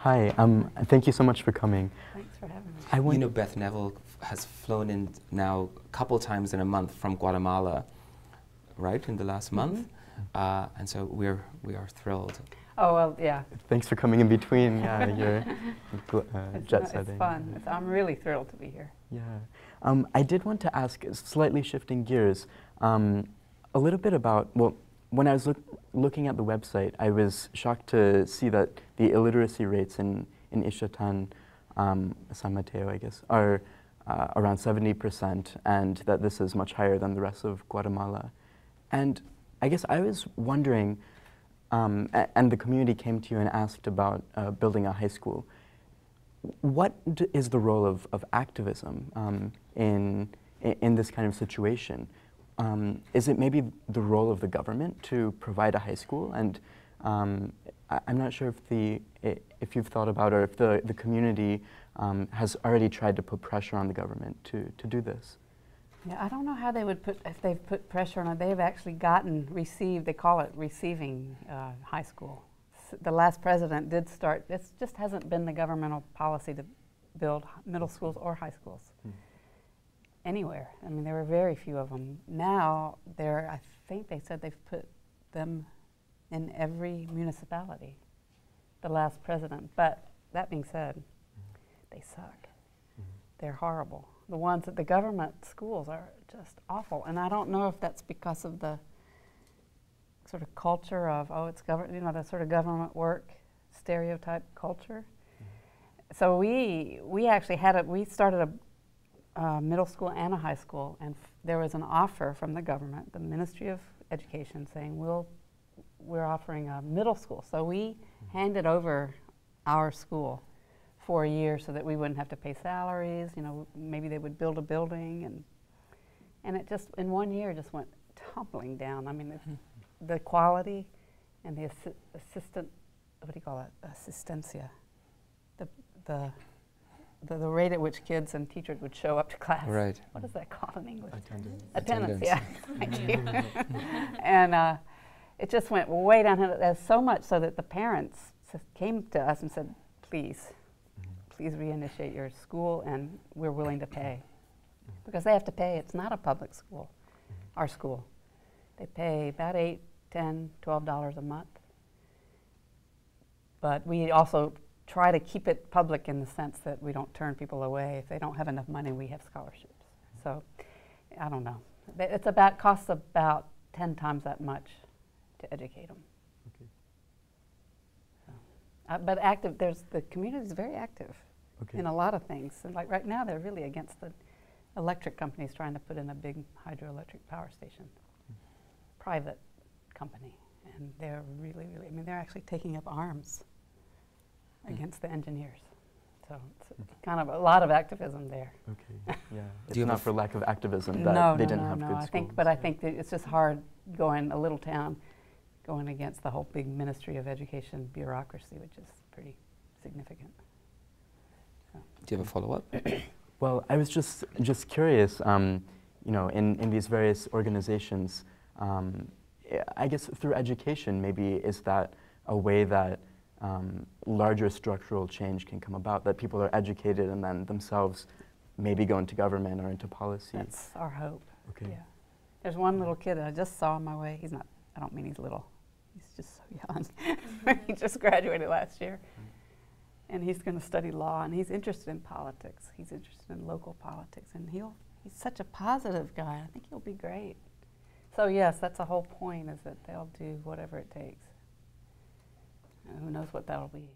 Hi, thank you so much for coming. Thanks for having me. You know, Beth Neville has flown in now a couple times in a month from Guatemala, right, in the last month, and so we are thrilled. Oh, well, yeah. Thanks for coming in between your jet setting. It's fun. I'm really thrilled to be here. Yeah. I did want to ask, slightly shifting gears, a little bit about, well, when I was looking at the website, I was shocked to see that the illiteracy rates in Ixtatan, San Mateo, I guess, are around 70%, and that this is much higher than the rest of Guatemala. And I guess I was wondering, and the community came to you and asked about building a high school. What is the role of activism in this kind of situation? Is it maybe the role of the government to provide a high school? And I'm not sure if you've thought about, or if the community has already tried to put pressure on the government to do this. Yeah, I don't know how they would if they've put pressure on it. They've actually received, they call it receiving high school. The last president did start, it just hasn't been the governmental policy to build middle schools or high schools anywhere. I mean, there were very few of them. Now, I think they said they've put them in every municipality, the last president. But that being said, they suck. They're horrible. The ones at the government schools are just awful. And I don't know if that's because of the sort of culture of, oh, it's government, you know, that sort of government work stereotype culture. So we actually we started a middle school and a high school, and there was an offer from the government, the Ministry of Education, saying we're offering a middle school. So we handed over our school for a year so that we wouldn't have to pay salaries. You know, maybe they would build a building, and it just in 1 year just went tumbling down. I mean, the quality and the assistant, what do you call it, assistencia, the rate at which kids and teachers would show up to class. Right. What is that called in English? Attendance. Attendance, yeah. Thank you. And it just went way downhill. There's so much so that the parents came to us and said, please reinitiate your school, and we're willing to pay. Because they have to pay. It's not a public school, our school. They pay about $8, $10, $12 a month. But we also try to keep it public in the sense that we don't turn people away. If they don't have enough money, we have scholarships. So I don't know. Costs about 10 times that much to educate them. Okay. So, but the community is very active in a lot of things. And like right now, they're really against the electric companies trying to put in a big hydroelectric power station. Private company. And they're really, I mean, they're actually taking up arms against the engineers. So it's kind of a lot of activism there. Okay, yeah. It's not for lack of activism that no, they didn't have good schools. I think that it's just hard going a little town, going against the whole big Ministry of Education bureaucracy, which is pretty significant. So. Do you have a follow-up? Well, I was just curious, you know, in these various organizations, I guess through education, maybe is that a way that larger structural change can come about, that people are educated and then themselves maybe go into government or into policy? That's our hope. Okay. Yeah. There's one little kid that I just saw on my way. He's not, I don't mean he's little. He's just so young. He just graduated last year. And he's going to study law, and he's interested in politics. He's interested in local politics, and he's such a positive guy. I think he'll be great. So yes, that's the whole point, is that they'll do whatever it takes. And who knows what that'll be.